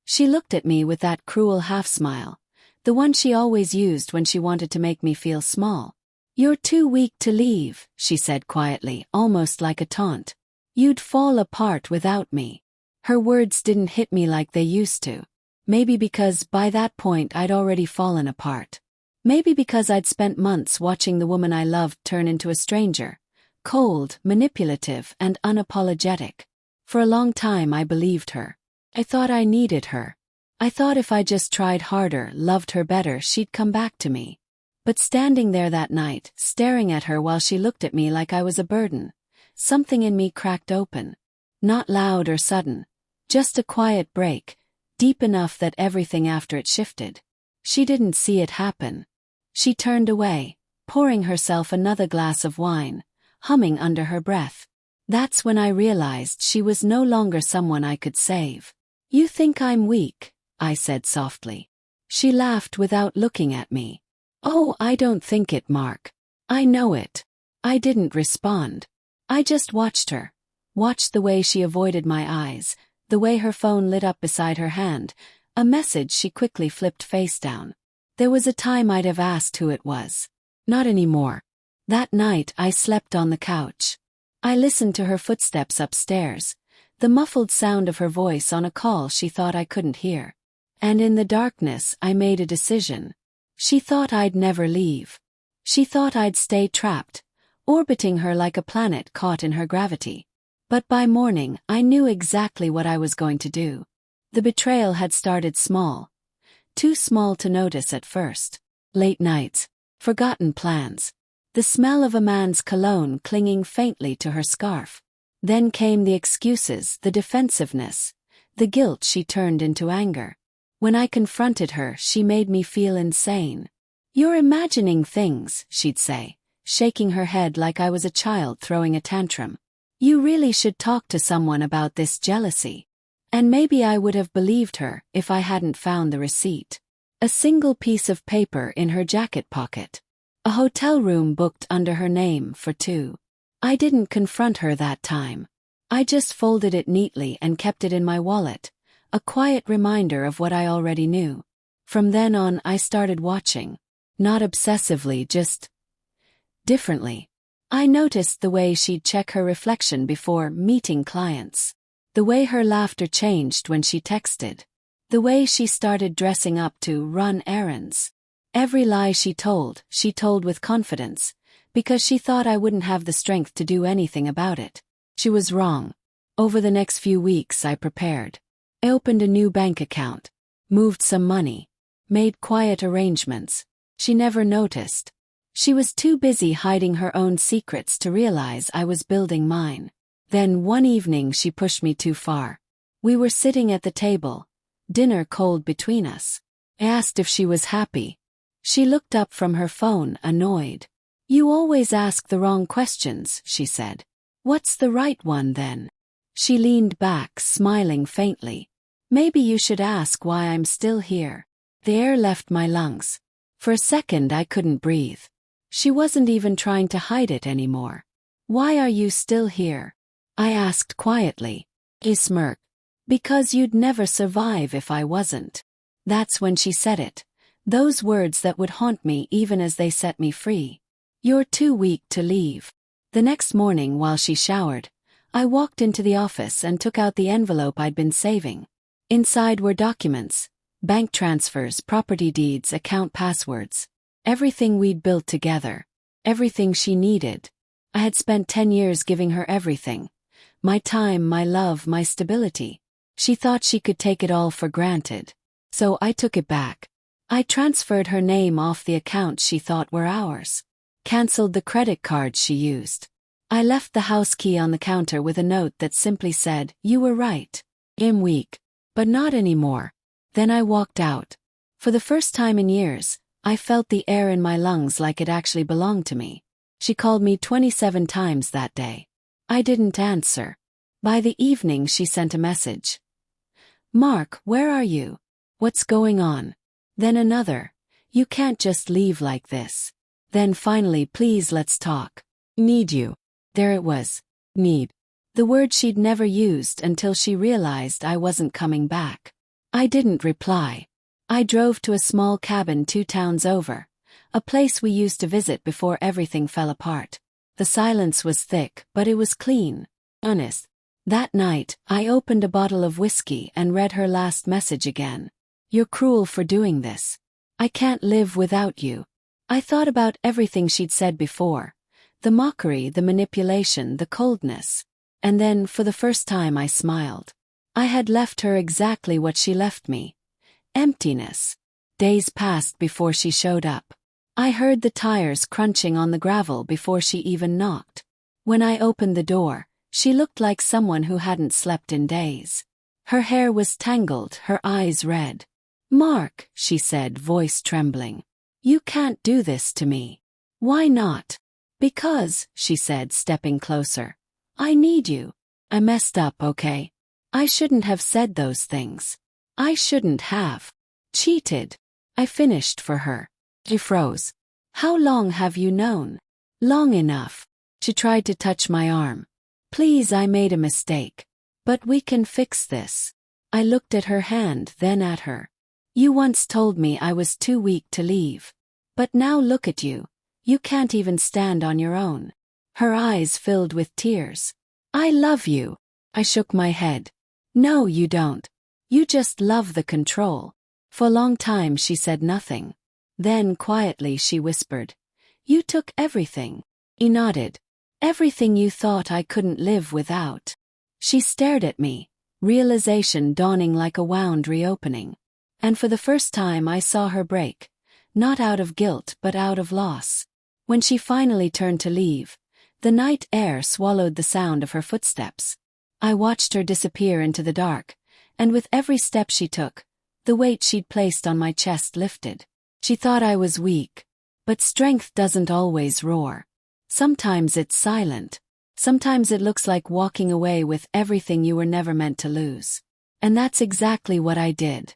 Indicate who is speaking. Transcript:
Speaker 1: She looked at me with that cruel half-smile, the one she always used when she wanted to make me feel small. "You're too weak to leave," she said quietly, almost like a taunt. "You'd fall apart without me." Her words didn't hit me like they used to. Maybe because by that point I'd already fallen apart. Maybe because I'd spent months watching the woman I loved turn into a stranger, cold, manipulative, and unapologetic. For a long time I believed her. I thought I needed her. I thought if I just tried harder, loved her better, she'd come back to me. But standing there that night, staring at her while she looked at me like I was a burden, something in me cracked open. Not loud or sudden, just a quiet break, deep enough that everything after it shifted. She didn't see it happen. She turned away, pouring herself another glass of wine, humming under her breath. That's when I realized she was no longer someone I could save. "You think I'm weak," I said softly. She laughed without looking at me. "Oh, I don't think it, Mark. I know it." I didn't respond. I just watched her. Watched the way she avoided my eyes, the way her phone lit up beside her hand, a message she quickly flipped face down. There was a time I'd have asked who it was. Not anymore. That night I slept on the couch. I listened to her footsteps upstairs, the muffled sound of her voice on a call she thought I couldn't hear. And in the darkness I made a decision. She thought I'd never leave. She thought I'd stay trapped, orbiting her like a planet caught in her gravity. But by morning I knew exactly what I was going to do. The betrayal had started small. Too small to notice at first. Late nights, forgotten plans, the smell of a man's cologne clinging faintly to her scarf. Then came the excuses, the defensiveness, the guilt she turned into anger. When I confronted her, she made me feel insane. "You're imagining things," she'd say, shaking her head like I was a child throwing a tantrum. "You really should talk to someone about this jealousy." And maybe I would have believed her if I hadn't found the receipt. A single piece of paper in her jacket pocket. A hotel room booked under her name for two. I didn't confront her that time. I just folded it neatly and kept it in my wallet, a quiet reminder of what I already knew. From then on I started watching. Not obsessively, just differently. I noticed the way she'd check her reflection before meeting clients. The way her laughter changed when she texted. The way she started dressing up to run errands. Every lie she told with confidence, because she thought I wouldn't have the strength to do anything about it. She was wrong. Over the next few weeks I prepared. I opened a new bank account, moved some money, made quiet arrangements. She never noticed. She was too busy hiding her own secrets to realize I was building mine. Then one evening she pushed me too far. We were sitting at the table, dinner cold between us. I asked if she was happy. She looked up from her phone, annoyed. "You always ask the wrong questions," she said. "What's the right one then?" She leaned back, smiling faintly. "Maybe you should ask why I'm still here." The air left my lungs. For a second I couldn't breathe. She wasn't even trying to hide it anymore. "Why are you still here?" I asked quietly. He smirked. "Because you'd never survive if I wasn't." That's when she said it. Those words that would haunt me even as they set me free. "You're too weak to leave." The next morning while she showered, I walked into the office and took out the envelope I'd been saving. Inside were documents, bank transfers, property deeds, account passwords. Everything we'd built together. Everything she needed. I had spent 10 years giving her everything. My time, my love, my stability. She thought she could take it all for granted. So I took it back. I transferred her name off the accounts she thought were ours. Cancelled the credit cards she used. I left the house key on the counter with a note that simply said, "You were right. I'm weak. But not anymore." Then I walked out. For the first time in years, I felt the air in my lungs like it actually belonged to me. She called me 27 times that day. I didn't answer. By the evening she sent a message. "Mark, where are you? What's going on?" Then another. "You can't just leave like this." Then finally, "Please let's talk. Need you." There it was. Need. The word she'd never used until she realized I wasn't coming back. I didn't reply. I drove to a small cabin 2 towns over, a place we used to visit before everything fell apart. The silence was thick, but it was clean, honest. That night, I opened a bottle of whiskey and read her last message again. You're cruel for doing this. I can't live without you. I thought about everything she'd said before. The mockery, the manipulation, the coldness. And then, for the first time, I smiled. I had left her exactly what she left me. Emptiness. Days passed before she showed up. I heard the tires crunching on the gravel before she even knocked. When I opened the door, she looked like someone who hadn't slept in days. Her hair was tangled, her eyes red. "Mark," she said, voice trembling. "You can't do this to me." "Why not?" "Because," she said, stepping closer. "I need you. I messed up, okay? I shouldn't have said those things. I shouldn't have cheated." I finished for her. She froze. "How long have you known?" "Long enough." She tried to touch my arm. "Please, I made a mistake. But we can fix this." I looked at her hand, then at her. "You once told me I was too weak to leave. But now look at you. You can't even stand on your own." Her eyes filled with tears. "I love you." I shook my head. "No, you don't. You just love the control." For a long time she said nothing. Then quietly she whispered, "You took everything." He nodded. "Everything you thought I couldn't live without." She stared at me, realization dawning like a wound reopening. And for the first time I saw her break, not out of guilt but out of loss. When she finally turned to leave, the night air swallowed the sound of her footsteps. I watched her disappear into the dark, and with every step she took, the weight she'd placed on my chest lifted. She thought I was weak. But strength doesn't always roar. Sometimes it's silent. Sometimes it looks like walking away with everything you were never meant to lose. And that's exactly what I did.